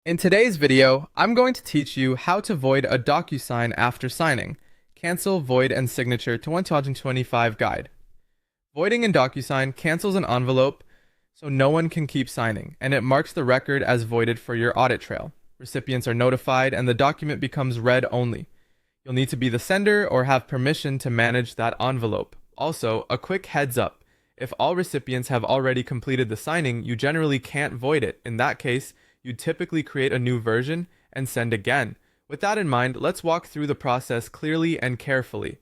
In today's video, I'm going to teach you how to void a DocuSign after signing. Cancel, void, and signature to 2025 guide. Voiding in DocuSign cancels an envelope so no one can keep signing, and it marks the record as voided for your audit trail. Recipients are notified and the document becomes read only. You'll need to be the sender or have permission to manage that envelope. Also, a quick heads up. If all recipients have already completed the signing, you generally can't void it. In that case, you'd typically create a new version and send again. With that in mind, let's walk through the process clearly and carefully.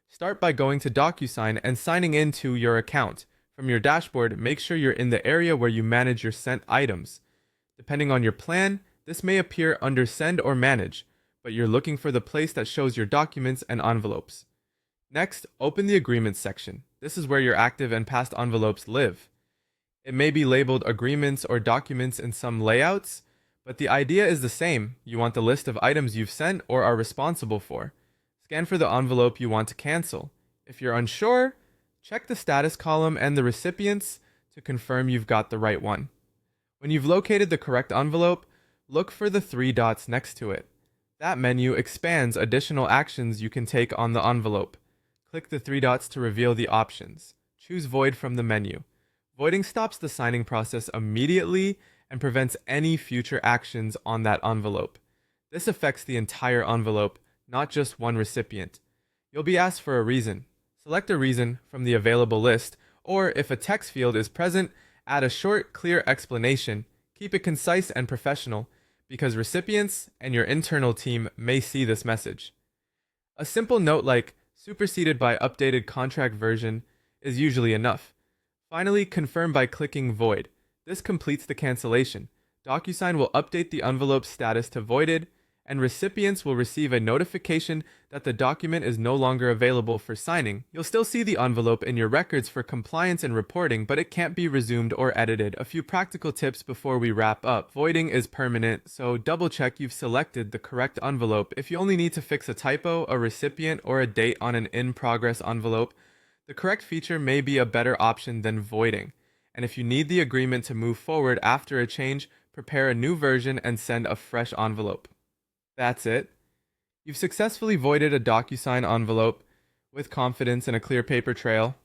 Start by going to DocuSign and signing into your account. From your dashboard, make sure you're in the area where you manage your sent items. Depending on your plan, this may appear under Send or Manage, but you're looking for the place that shows your documents and envelopes. Next, open the Agreements section. This is where your active and past envelopes live. It may be labeled Agreements or Documents in some layouts, but the idea is the same. You want the list of items you've sent or are responsible for. Scan for the envelope you want to cancel. If you're unsure, check the status column and the recipients to confirm you've got the right one. When you've located the correct envelope, look for the three dots next to it. That menu expands additional actions you can take on the envelope. Click the three dots to reveal the options. Choose Void from the menu. Voiding stops the signing process immediately and prevents any future actions on that envelope. This affects the entire envelope, not just one recipient. You'll be asked for a reason. Select a reason from the available list, or if a text field is present, add a short, clear explanation. Keep it concise and professional, because recipients and your internal team may see this message. A simple note like, superseded by updated contract version, is usually enough. Finally, confirm by clicking Void. This completes the cancellation. DocuSign will update the envelope status to voided, and recipients will receive a notification that the document is no longer available for signing. You'll still see the envelope in your records for compliance and reporting, but it can't be resumed or edited. A few practical tips before we wrap up. Voiding is permanent, so double check you've selected the correct envelope. If you only need to fix a typo, a recipient, or a date on an in-progress envelope, the correct feature may be a better option than voiding. And if you need the agreement to move forward after a change, prepare a new version and send a fresh envelope. That's it. You've successfully voided a DocuSign envelope with confidence and a clear paper trail.